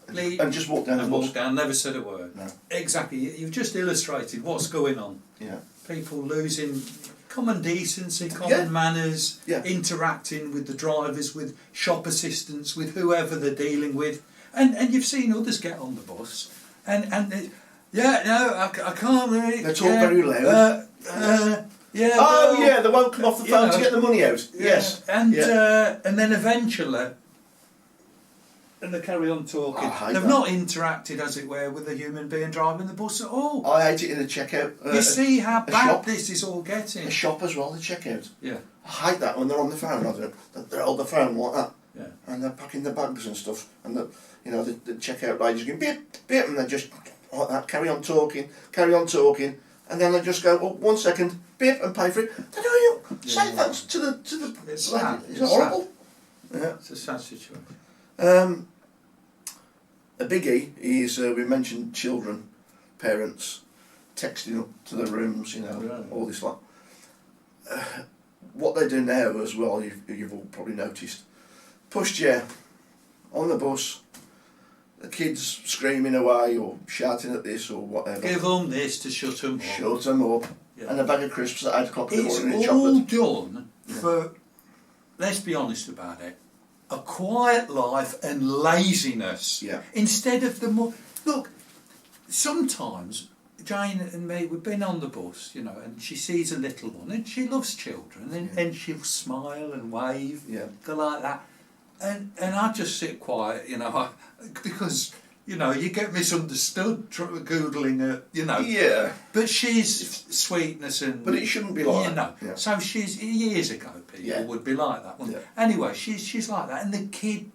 Leave And just walked down the and bus. walked down, never said a word. No. Exactly. You've just illustrated what's going on. Yeah. People losing common decency, common manners, interacting with the drivers, with shop assistants, with whoever they're dealing with. And you've seen others get on the bus and they, I can't really. They talk very loud. They won't come off the phone to get the money out. Yeah. Yes. And then eventually, and they carry on talking. They've not interacted, as it were, with a human being driving the bus at all. I hate it in a checkout. You see how bad shop. this is all getting. A shop as well, the checkout. Yeah. I hate that when they're on the phone. They're on the phone like that. Yeah. And they're packing the bags and stuff. And the checkout lady's going beep, beep, and they just like that, carry on talking. And then they just go, 1 second, beep, and pay for it. They don't say thanks to the It's lady. sad. It's horrible. Sad. Yeah. It's a sad situation. A biggie is we mentioned children, parents texting up to the rooms, all this lot. What they do now as well, you've all probably noticed, pushchair on the bus, the kids screaming away or shouting at this or whatever. Give them this to shut them up. Shut them up. Yeah. And a bag of crisps at 8 o'clock in the morning and It's chocolate. all done for, let's be honest about it, a quiet life and laziness. Yeah. Instead of the more... Look, sometimes Jane and me, we've been on the bus, and she sees a little one and she loves children and she'll smile and wave, go like that. And I just sit quiet, because, you get misunderstood googling her, Yeah. But she's sweetness and... But it shouldn't be like that. Yeah. So she's... Years ago, people would be like that. Yeah. Anyway, she's like that. And the kid...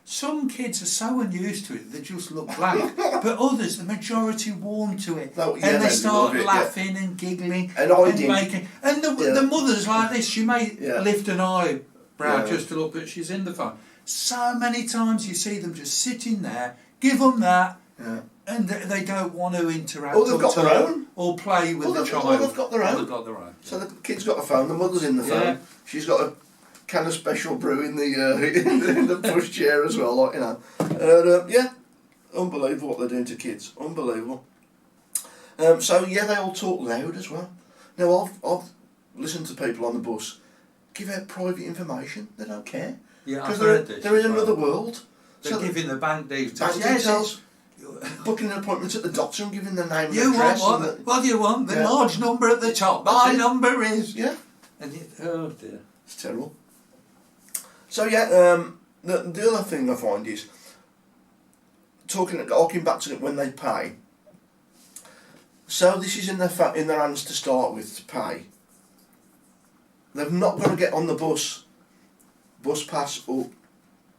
Some kids are so unused to it, they just look blank. But others, the majority, warm to it. And they start laughing and giggling. And making... And the mother's like this. She may lift an eyebrow just to look, but she's in the phone. So many times you see them just sitting there, give them that, and they don't want to interact they've got their own. Or play with the child. They've got their own. So the kid's got a phone, the mother's in the phone, she's got a can of special brew in the in the pushchair as well, unbelievable what they're doing to kids, unbelievable. They all talk loud as well. Now I've listened to people on the bus give out private information. They don't care. Yeah, because they're in another world. They're giving the bank details. Bank details. Booking an appointment at the doctor and giving the name and address. What do you want? The large number at the top. My number is... Yeah. And oh dear. It's terrible. So the other thing I find is, harking back to it when they pay. So this is in their hands to start with, to pay. They've not got to get on the bus pass or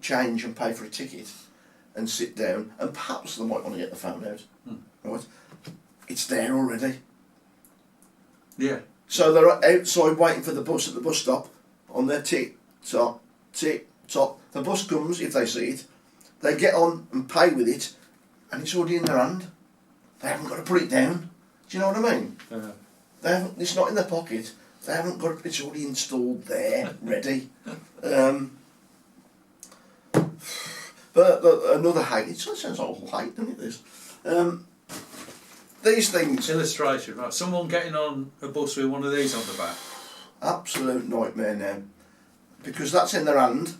change and pay for a ticket and sit down, and perhaps they might want to get the phone out. Right? It's there already. Yeah. So they're outside waiting for the bus at the bus stop on their tick-tock. The bus comes, if they see it, they get on and pay with it, and it's already in their hand. They haven't got to put it down. Do you know what I mean? They haven't. It's not in their pocket. They haven't got. It's already installed there, ready. But another hate. It sounds like a hate, doesn't it? This. These things. Illustration, right? Someone getting on a bus with one of these on the back. Absolute nightmare now, because that's in their hand.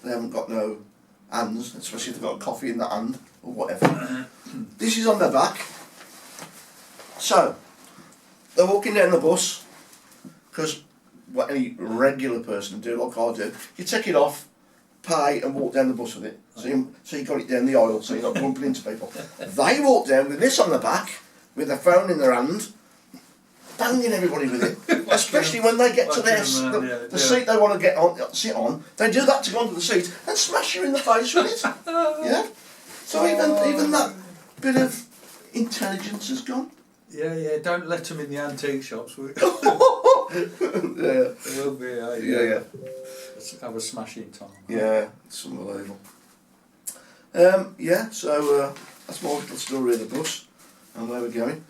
They haven't got no hands, especially if they've got a coffee in the hand or whatever. This is on their back. So they're walking down the bus, because what any regular person do, like I do, you take it off, pay and walk down the bus with it. So you got it down the aisle, so you're not bumping into people. They walk down with this on the back, with their phone in their hand, banging everybody with it. Especially when they get to the seat they want to sit on, they do that to go onto the seat and smash you in the face with it. Yeah. So even that bit of intelligence has gone. Yeah. Don't let them in the antique shops. Yeah. It will be. Yeah. Let's have a smashing time. Yeah, it's unbelievable. Yeah, so that's my little story of the bus and where we're going.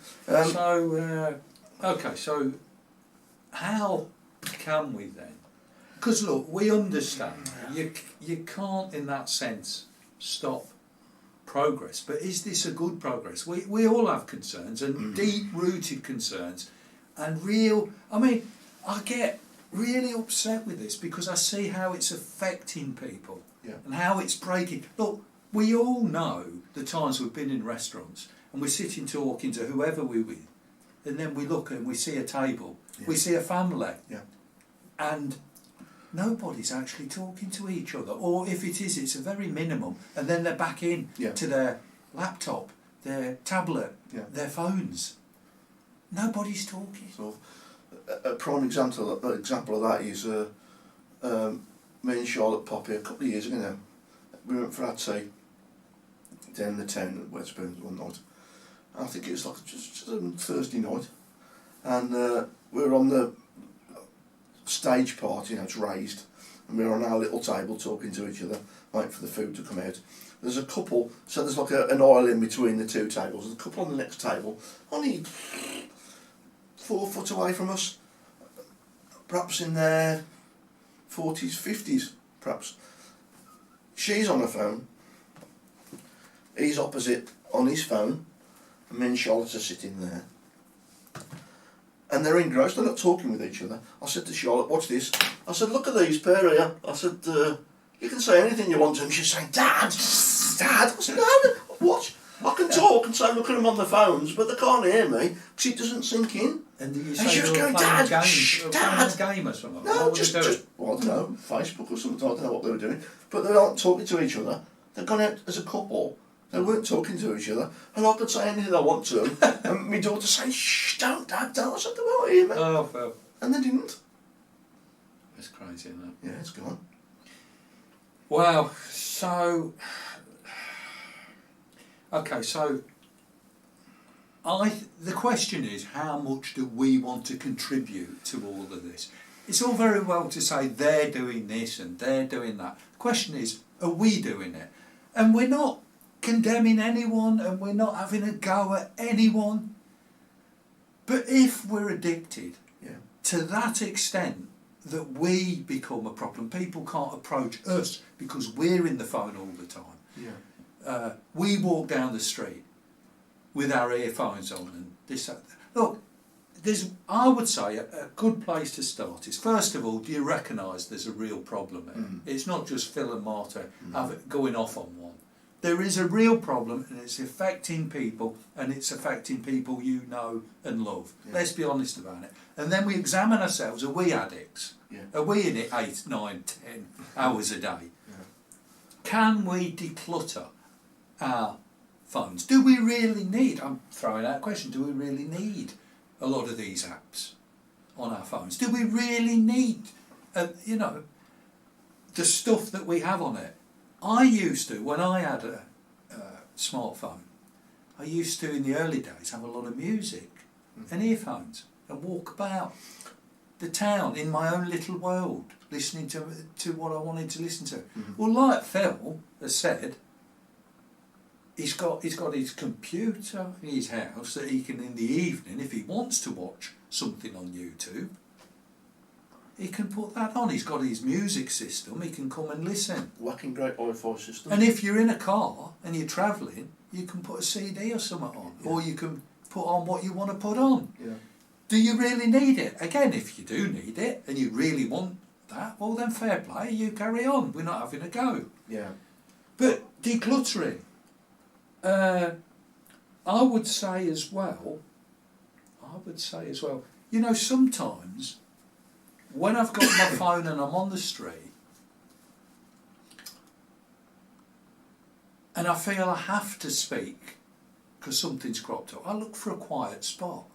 Okay, so how can we then? Because look, we understand you can't, in that sense, stop progress. But is this a good progress? We all have concerns, and deep-rooted concerns, and real. I mean, I get really upset with this because I see how it's affecting people and how it's breaking. Look, we all know the times we've been in restaurants and we're sitting talking to whoever we're with, and then we look and we see a table, we see a family, and nobody's actually talking to each other, or if it is, it's a very minimum, and then they're back in to their laptop, their tablet, their phones. Nobody's talking. So, a prime example of that is me and Charlotte Poppy a couple of years ago now. We went for our tea down in the town at Wetherspoons one night. I think it was like just a Thursday night, and we were on the stage part, it's raised, and we were on our little table talking to each other, waiting for the food to come out. There's a couple, so there's like an aisle in between the two tables. There's a couple on the next table, only 4 foot away from us, perhaps in their 40s, 50s, perhaps. She's on her phone, he's opposite on his phone, and me and Charlotte are sitting there. And they're engrossed, they're not talking with each other. I said to Charlotte, watch this. I said, look at these pair here. I said, you can say anything you want to them. She's saying, Dad. I said, no, watch. I can talk and say, look at them on the phones, but they can't hear me because it doesn't sink in. And she was going, Dad, Dad. Game or something? No, just, well, I don't know, Facebook or something. I don't know what they were doing. But they aren't talking to each other. They've gone out as a couple. They weren't talking to each other, and I could say anything I want to them, and my daughter saying, shh, don't, Dad, don't. I said, they won't hear me. Oh, Phil. And they didn't. It's crazy, isn't it? Yeah, it's gone. Wow, so... Okay, so... the question is, how much do we want to contribute to all of this? It's all very well to say they're doing this and they're doing that. The question is, are we doing it? And we're not condemning anyone, and we're not having a go at anyone. But if we're addicted to that extent that we become a problem, people can't approach us because we're in the phone all the time. We walk down the street with our earphones on and this. Look, I would say a good place to start is, first of all, do you recognise there's a real problem here? It's not just Phil and Marta going off on one. There is a real problem, and it's affecting people, and it's affecting people you know and love. Let's be honest about it. And then we examine ourselves. Are we addicts? Are we in it 8, 9, 10 hours a day? Can we declutter our phones? Do we really need, I'm throwing out a question, do we really need a lot of these apps on our phones? Do we really need, the stuff that we have on it? I used to, when I had a smartphone, I used to, in the early days, have a lot of music and earphones and walk about the town in my own little world, listening to what I wanted to listen to. Well, like Phil has said, he's got his computer in his house that he can, in the evening, if he wants to watch something on YouTube, he can put that on. He's got his music system, he can come and listen. Working great Wi-Fi system. And if you're in a car and you're travelling, you can put a CD or something on, or you can put on what you want to put on. Do you really need it? Again, if you do need it and you really want that, well then fair play, you carry on. We're not having a go. But decluttering, I would say as well, sometimes when I've got my phone and I'm on the street and I feel I have to speak because something's cropped up, I look for a quiet spot.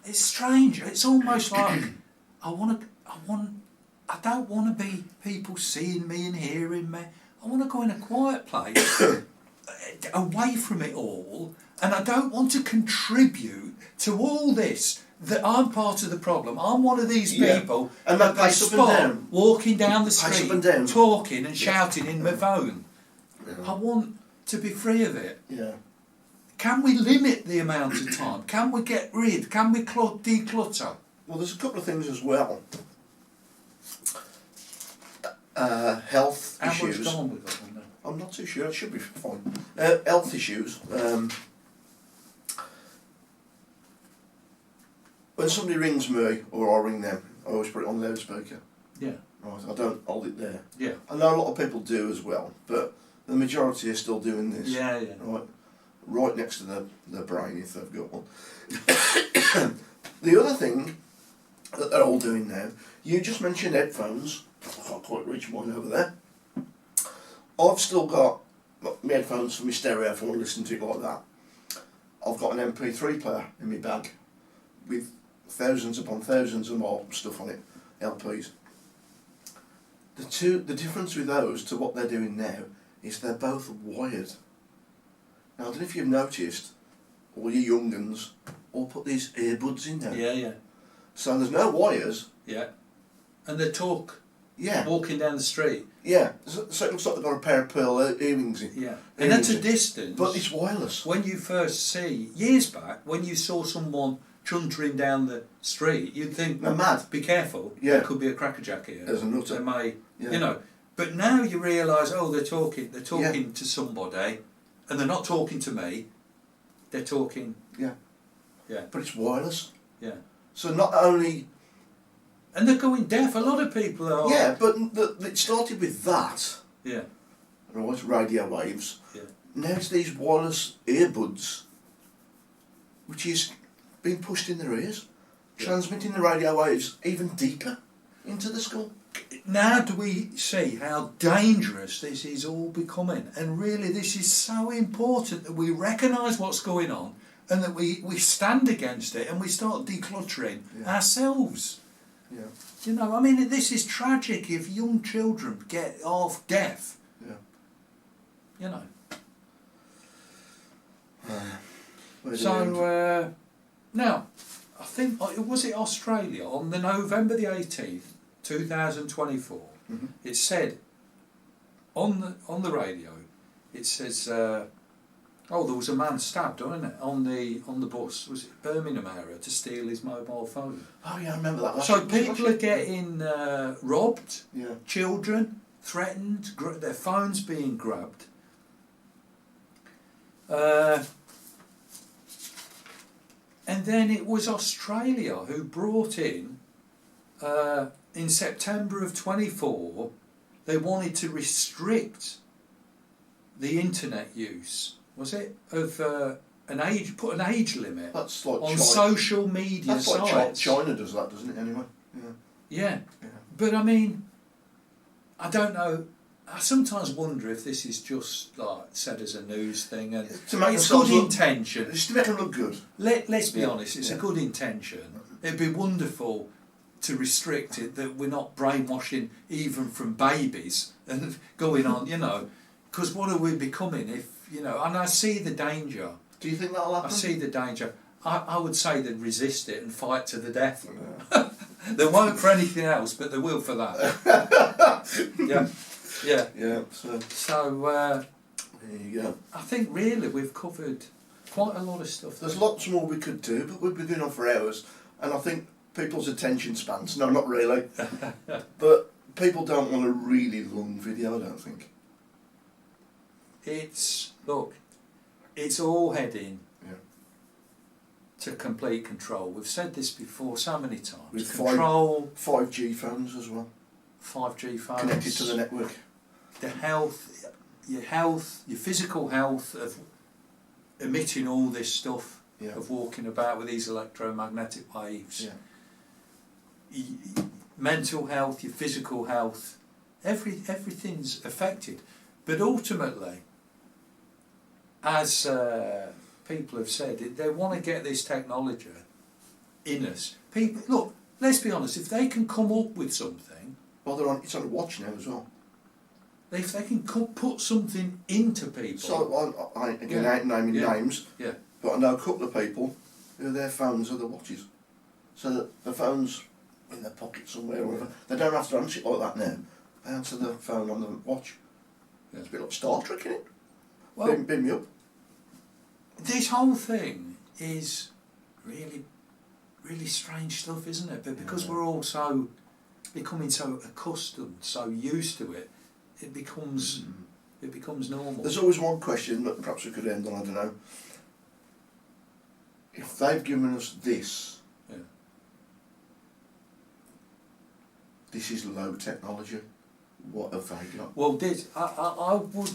It's strange. It's almost like I don't want to be people seeing me and hearing me. I want to go in a quiet place away from it all And I don't want to contribute to all this. That I'm part of the problem. I'm one of these people and that they pace up and spot down. walking down the Pace street, up and down. talking and shouting in my phone. Yeah. I want to be free of it. Yeah. Can we limit the amount of time? Can we get rid? Can we declutter? Well, there's a couple of things as well. Health How issues. much time we got on there? I'm not too sure. It should be fine. Health issues. When somebody rings me or I ring them, I always put it on loudspeaker. Yeah. Right. I don't hold it there. Yeah. I know a lot of people do as well, but the majority are still doing this. Yeah, yeah. Right next to the brain if they've got one. The other thing that they're all doing now, you just mentioned headphones. I can't quite reach mine over there. I've still got my headphones for my stereo if I want to listen to it like that. I've got an MP3 player in my bag with thousands upon thousands of more stuff on it, LPs. The difference with those to what they're doing now is they're both wired. Now, I don't know if you've noticed, all you young uns all put these earbuds in there. Yeah, yeah. So there's no wires. Yeah. And they talk. Yeah. Walking down the street. Yeah. So it looks like they've got a pair of pearl earrings in. Yeah. And at a distance. But it's wireless. When you first see, years back, when you saw someone chuntering down the street, you'd think, they're mad. Be careful. Yeah. There could be a crackerjack here. There's a nutter. They may, Yeah. you know. But now you realise, oh, they're talking to somebody, and they're not talking to me. They're talking. Yeah. Yeah. But it's wireless. Yeah. So not only. And they're going deaf. A lot of people are. Yeah, but it started with that. Yeah. Right, radio waves. Yeah. Now it's these wireless earbuds, which is being pushed in their ears, transmitting the radio waves even deeper into the skull. Now do we see how dangerous this is all becoming? And really this is so important that we recognise what's going on and that we stand against it and we start decluttering ourselves. Yeah. You know, I mean, this is tragic if young children get half deaf. Yeah. You know. So, now, I think, was it Australia, on the November the 18th, 2024, it said, on the radio, it says, there was a man stabbed, wasn't it, on the bus, was it Birmingham area, to steal his mobile phone. oh yeah, I remember that. So people are getting robbed, Yeah. children threatened, their phones being grabbed. And then it was Australia who brought in September of 24, they wanted to restrict the internet use, was it, of put an age limit That's like on China. social media That's like sites. China does that, doesn't it? Anyway. Yeah. Yeah. But I mean, I don't know. I sometimes wonder if this is just like said as a news thing, and To make it's themselves good look- intention. Just to make them look good. Let's be Yeah, honest, it's yeah. a good intention. It'd be wonderful to restrict it, that we're not brainwashing even from babies and going on, you know, because what are we becoming if, you know, and I see the danger. Do you think that'll happen? I see the danger. I would say they'd resist it and fight to the death. They won't for anything else, but they will for that. Yeah. Yeah. Yeah. So So there you go. I think really we've covered quite a lot of stuff. There's lots more we could do, but we've been going on for hours, and I think people's attention spans. No, not really. But people don't want a really long video. I don't think. It's all heading Yeah. to complete control. We've said this before so many times. With Control, 5G phones as well, 5G phones, connected to the network. the health, your physical health of emitting all this stuff, Yeah. of walking about with these electromagnetic waves. Yeah. Mental health, your physical health, everything's affected. But ultimately, as people have said, they want to get this technology in us. People, look, let's be honest, if they can come up with something, Well, it's on a watch now as well. if they can put something into people. So, I ain't naming Yeah. names, Yeah. But I know a couple of people who their phones are the watches. So that the phone's in their pocket somewhere or whatever. They don't have to answer it like that now. They answer the phone on the watch. Yeah. It's a bit like Star Trek, isn't it? Well, Beam me up. this whole thing is really, really strange stuff, isn't it? But because we're all so becoming so accustomed, so used to it, it becomes normal. There's always one question that perhaps we could end on, I don't know. If they've given us this, Yeah. this is low technology, what have they got? Well, I would,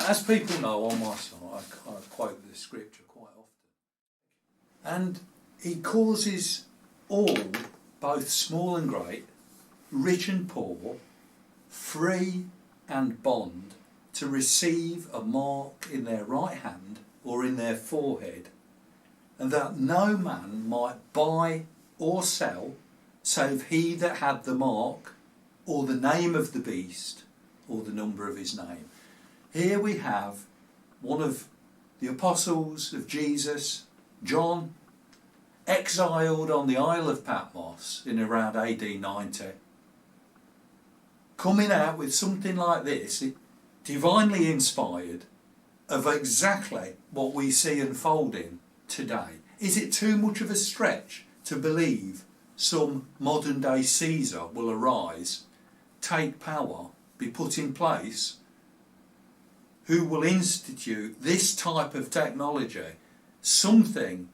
as people know on my site, I quote the scripture quite often. And he causes all, both small and great, rich and poor, free and bond, to receive a mark in their right hand or in their forehead, and that no man might buy or sell save he that had the mark, or the name of the beast, or the number of his name. Here we have one of the apostles of Jesus, John, exiled on the Isle of Patmos in around AD 90, coming out with something like this, divinely inspired, of exactly what we see unfolding today. Is it too much of a stretch to believe some modern day Caesar will arise, take power, be put in place, who will institute this type of technology, something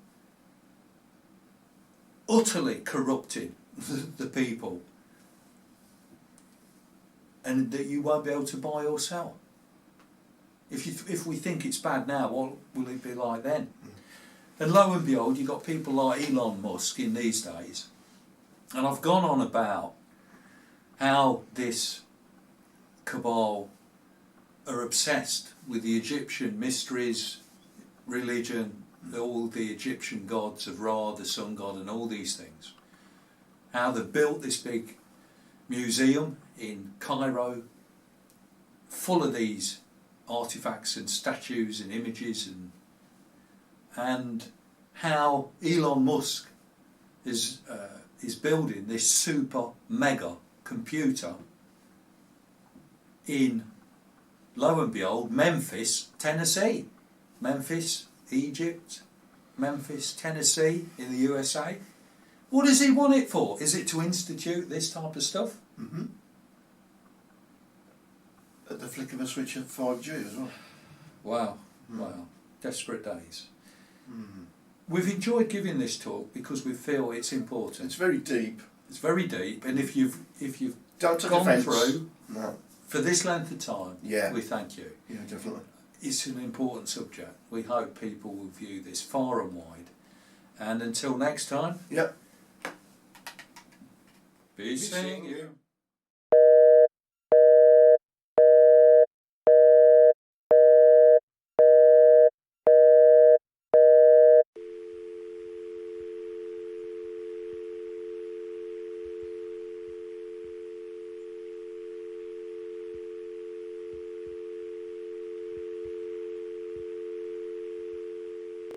utterly corrupting the people, and that you won't be able to buy or sell? If we think it's bad now, what will it be like then? And lo and behold, you've got people like Elon Musk in these days. And I've gone on about how this cabal are obsessed with the Egyptian mysteries, religion, all the Egyptian gods of Ra, the sun god, and all these things. How they've built this big museum in Cairo full of these artifacts and statues and images, and how Elon Musk is building this super mega computer in, lo and behold, Memphis, Tennessee. Memphis, Egypt, Memphis, Tennessee in the USA. What does he want it for? Is it to institute this type of stuff? Mm-hmm. At the flick of a switch of 5G as well. Wow, wow. Desperate days. Mm. We've enjoyed giving this talk because we feel it's important. It's very deep. It's very deep, and if you've Don't take gone offence. through No. for this length of time, Yeah. we thank you. Yeah, definitely. It's an important subject. We hope people will view this far and wide. And until next time, Yep. be seeing you.